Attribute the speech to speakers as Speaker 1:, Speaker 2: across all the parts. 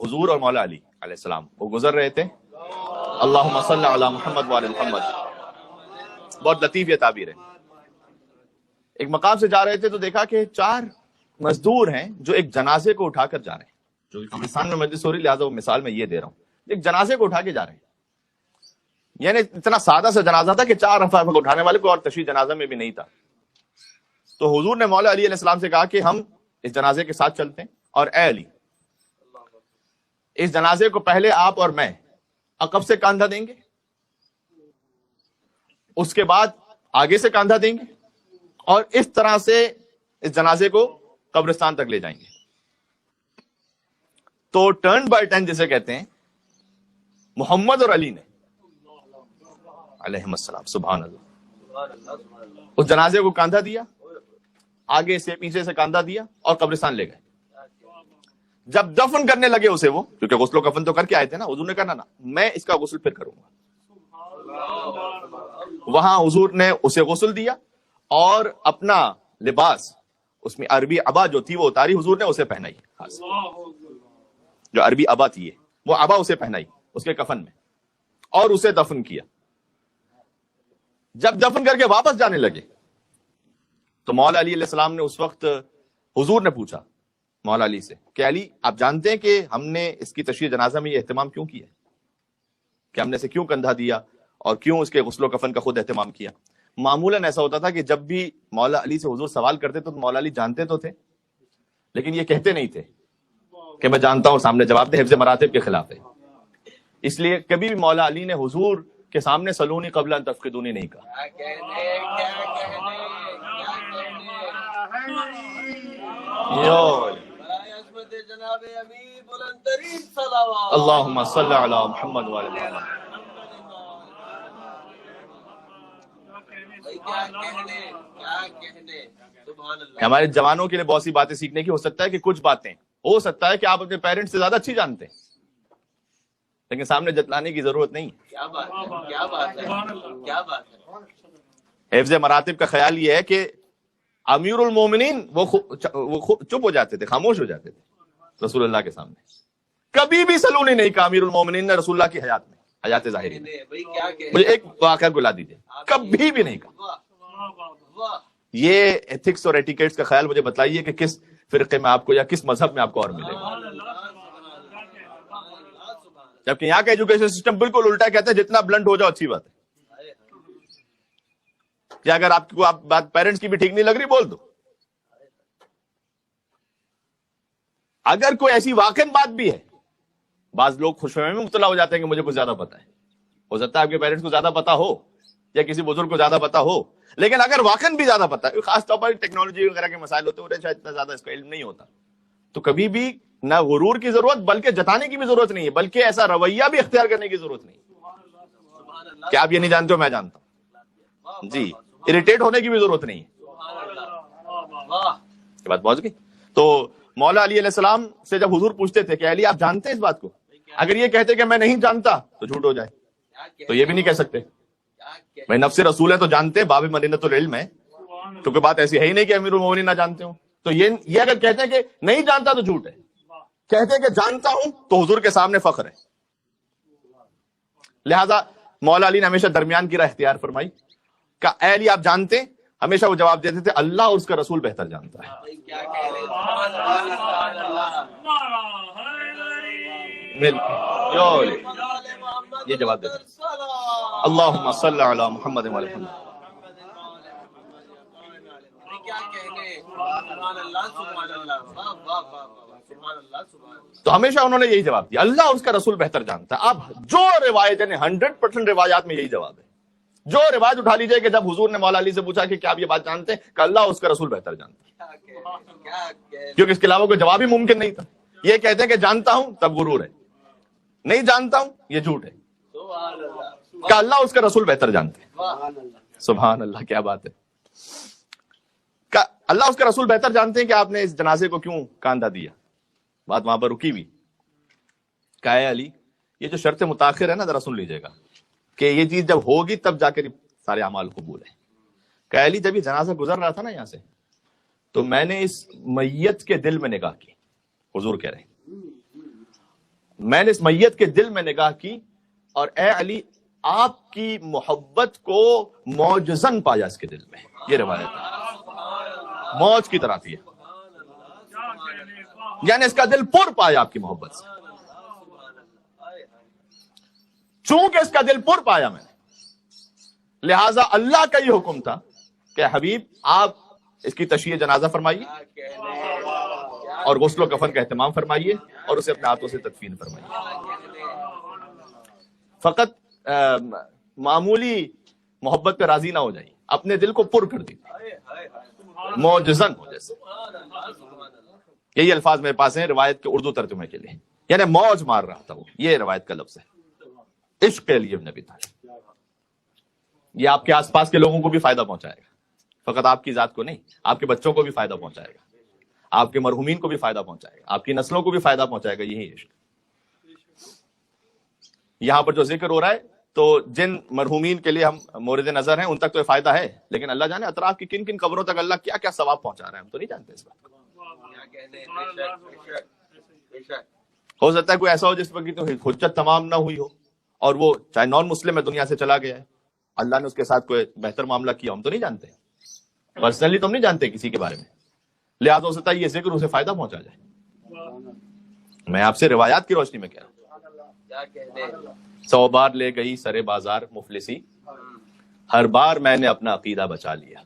Speaker 1: حضور اور مولا علی علیہ السلام وہ گزر رہے تھے. اللہم صلی علی محمد وعلی محمد. بہت لطیف یہ تعبیر ہے. ایک مقام سے جا رہے تھے تو دیکھا کہ 4 مزدور ہیں جو ایک جنازے کو اٹھا کر جا رہے ہیں. جو قبرستان میں مجلس ہو رہی، لہٰذا وہ مثال میں یہ دے رہا ہوں. ایک جنازے کو اٹھا کے جا رہے ہیں. یعنی اتنا سادہ سا جنازہ تھا کہ 4 افراد کو اٹھانے والے کو اور تشریح جنازہ میں بھی نہیں تھا. تو حضور نے مولا علی علیہ السلام سے کہا کہ ہم اس جنازے کے ساتھ چلتے ہیں، اور اے علی اس جنازے کو پہلے آپ اور میں عقب سے کاندھا دیں گے، اس کے بعد آگے سے کاندھا دیں گے، اور اس طرح سے اس جنازے کو قبرستان تک لے جائیں گے. تو ٹرن بائی ٹرن جسے کہتے ہیں، محمد اور علی نے علیہم السلام سبحان اللہ اس جنازے کو کاندھا دیا، آگے سے پیچھے سے کاندھا دیا اور قبرستان لے گئے. جب دفن کرنے لگے اسے، وہ کیونکہ غسل و کفن تو کر کے آئے تھے نا، حضور نے کہا نا میں اس کا غسل پھر کروں گا. وہاں حضور نے اسے غسل دیا اور اپنا لباس، اس میں عربی عبا جو تھی وہ اتاری، حضور نے اسے پہنائی. جو عربی عبا تھی وہ عبا اسے پہنائی اس کے کفن میں، اور اسے دفن کیا. جب دفن کر کے واپس جانے لگے تو مولا علی علیہ السلام نے اس وقت، حضور نے پوچھا مولا علی سے کہ علی آپ جانتے ہیں کہ ہم نے اس کی تشریح جنازہ میں یہ اہتمام کیوں کیا ہے، کہ ہم نے اسے کیوں کندھا دیا اور کیوں اس کے غسل و کفن کا خود اہتمام کیا. معمولاً ایسا ہوتا تھا کہ جب بھی مولا علی سے حضور سوال کرتے تو مولا علی جانتے تو تھے، لیکن یہ کہتے نہیں تھے کہ میں جانتا ہوں، سامنے جواب دے، حفظ مراتب کے خلاف ہے. اس لیے کبھی بھی مولا علی نے حضور کے سامنے سلونی قبل ان تفقدونی نہیں کہا. اللہم صلی علی محمد وعلی محمد. ہمارے جوانوں کے لیے بہت سی باتیں سیکھنے کی. ہو سکتا ہے کہ کچھ باتیں، ہو سکتا ہے کہ آپ اپنے پیرنٹس سے زیادہ اچھی جانتے ہیں، لیکن سامنے جتلانے کی ضرورت نہیں. کیا بات ہے. حفظ مراتب کا خیال یہ ہے کہ امیر المومنین وہ چپ ہو جاتے تھے، خاموش ہو جاتے تھے رسول اللہ کے سامنے. کبھی بھی سلونی نہیں کہا امیر المومنین نے رسول اللہ کی حیات میں، حیات ظاہری میں. مجھے ایک واقعہ گلا دیجیے، کبھی بھی نہیں کہا. یہ ایتھکس اور ایٹیکیٹس کا خیال مجھے بتلائیے کہ کس فرقے میں آپ کو یا کس مذہب میں آپ کو اور ملے گا. جبکہ یہاں کا ایجوکیشن سسٹم بالکل الٹا کہتا ہے جتنا بلنٹ ہو جاؤ اچھی بات ہے. کہ اگر آپ کو بات پیرنٹس کی بھی ٹھیک نہیں لگ رہی بول دو. اگر کوئی ایسی واقعی بات بھی ہے، بعض لوگ خوش ہوئے میں مبتلا ہو جاتے ہیں کہ مجھے کچھ زیادہ پتا ہے. ہو سکتا ہے آپ کے پیرنٹس کو زیادہ پتا ہو یا کسی بزرگ کو زیادہ پتا ہو، لیکن اگر واقعی بھی زیادہ پتا ہے، خاص طور پر ٹیکنالوجی وغیرہ کے مسائل ہوتے ہیں شاید اتنا زیادہ اس کا علم نہیں ہوتا، تو کبھی بھی نہ غرور کی ضرورت بلکہ جتانے کی بھی ضرورت نہیں ہے، بلکہ ایسا رویہ بھی اختیار کرنے کی ضرورت نہیں کہ آپ یہ نہیں جانتے ہو میں جانتا ہوں. جی اریٹیٹ ہونے کی بھی ضرورت نہیں ہے. یہ بات پہنچ گئی. تو مولا علی علیہ السلام سے جب حضور پوچھتے تھے کہ علی آپ جانتے ہیں اس بات کو، اگر یہ کہتے کہ میں نہیں جانتا تو جھوٹ ہو جائے. تو یہ بھی نہیں کہہ سکتے میں نفس رسول ہے تو جانتے، باب مدینۃ العلم ہے، کیونکہ بات ایسی ہے ہی نہیں کہ امیر المومنین نہ جانتے ہوں. تو یہ اگر کہتے ہیں کہ نہیں جانتا تو جھوٹ ہے، کہتے ہیں کہ جانتا ہوں تو حضور کے سامنے فخر ہے. لہذا مولا علی نے ہمیشہ درمیان کی راہ اختیار فرمائی کہ اے علی آپ جانتے ہیں. ہمیشہ وہ جواب دیتے تھے اللہ اور اس کا رسول بہتر جانتا ہے. یہ جواب دیتے اللہم صلی علی محمد وعلی محمد. تو ہمیشہ انہوں نے یہی جواب دیا اللہ اور اس کا رسول بہتر جانتا ہے. اب جو روایت یعنی 100% روایات میں یہی جواب ہے. جو روایت اٹھا لیجئے کہ جب حضور نے مولا علی سے پوچھا کہ کیا آپ یہ بات جانتے ہیں کہ اللہ اور اس کا رسول بہتر جانتا ہے، کیونکہ اس کے علاوہ کوئی جواب ہی ممکن نہیں تھا. یہ کہتے ہیں کہ جانتا ہوں تب غرور ہے، نہیں جانتا ہوں یہ جھوٹ ہے. کہ اللہ اس کا رسول بہتر جانتے ہیں. سبحان اللہ کیا بات ہے. کہ اللہ اس کا رسول بہتر جانتے ہیں کہ آپ نے اس جنازے کو کیوں کاندھا دیا. بات وہاں پر رکی ہوئی. کہ اے علی یہ جو شرط متاخر ہے نا ذرا سن لیجئے گا کہ یہ چیز جب ہوگی تب جا کر سارے اعمال قبول ہیں. کہ علی جب یہ جنازہ گزر رہا تھا نا یہاں سے تو میں نے اس میت کے دل میں نگاہ کی. حضور کہہ رہے ہیں میں نے اس میت کے دل میں نگاہ کی اور اے علی آپ کی محبت کو معجزن پایا اس کے دل میں. یہ روایت ہے، موج کی طرح تھی، یعنی اس کا دل پر پایا آپ کی محبت سے. چونکہ اس کا دل پر پایا میں نے، لہذا اللہ کا یہ حکم تھا کہ حبیب آپ اس کی تشییع جنازہ فرمائیے اور غسل و کفن کا اہتمام فرمائیے اور اسے اپنے ہاتھوں سے تدفین فرمائیے. فقط معمولی محبت پہ راضی نہ ہو جائیے، اپنے دل کو پر کر دیجیے معجزن ہو جیسے. یہی الفاظ میرے پاس ہیں روایت کے اردو ترجمے کے لیے، یعنی موج مار رہا تھا وہ، یہ روایت کا لفظ ہے. عشق کے لیے نبی تھا. یہ آپ کے آس پاس کے لوگوں کو بھی فائدہ پہنچائے گا، فقط آپ کی ذات کو نہیں، آپ کے بچوں کو بھی فائدہ پہنچائے گا، آپ کے مرحومین کو بھی فائدہ پہنچائے گا، آپ کی نسلوں کو بھی فائدہ پہنچائے گا. یہی عشق. یہاں پر جو ذکر ہو رہا ہے تو جن مرحومین کے لیے ہم مورد نظر ہیں ان تک تو یہ فائدہ ہے، لیکن اللہ جانے اطراف کی کن کن قبروں تک اللہ کیا کیا ثواب پہنچا رہے ہیں، ہم تو نہیں جانتے اس بات کو. ہو سکتا ہے کوئی ایسا ہو جس پر کی حجت تمام نہ ہوئی ہو اور وہ چاہے نان مسلم ہے دنیا سے چلا گیا ہے، اللہ نے اس کے ساتھ کوئی بہتر معاملہ کیا، ہم تو نہیں جانتے، پرسنلی تو ہم نہیں جانتے کسی کے بارے میں. لہٰذا ہو سکتا ہے یہ ذکر اسے فائدہ پہنچا جائے. میں آپ سے روایات کی روشنی میں کہہ رہا ہوں. 100 بار لے گئی سرے بازار مفلسی، ہر بار میں نے اپنا عقیدہ بچا لیا.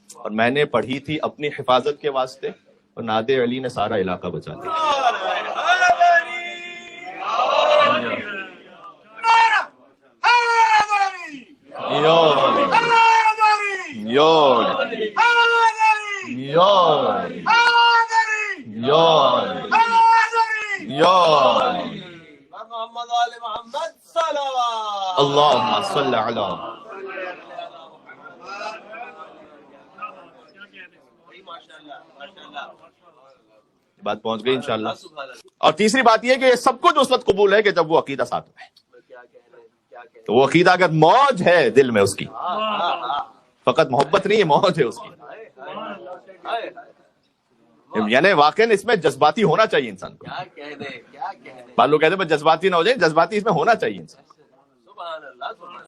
Speaker 1: اور میں نے پڑھی تھی اپنی حفاظت کے واسطے اور ناد علی نے سارا علاقہ بچا لیا. اللہم صلی علی بات پہنچ گئی انشاءاللہ. اور تیسری بات یہ کہ یہ سب کچھ اس وقت قبول ہے کہ جب وہ عقیدہ ساتھ میں ہے. تو وہ عقیدہ اگر موج ہے دل میں اس کی، فقط محبت نہیں ہے، موج ہے اس کی، یعنی واقعا اس میں جذباتی ہونا چاہیے انسان کو. بعض لوگ کہتے ہیں جذباتی نہ ہو جائے، جذباتی اس میں ہونا چاہیے انسان.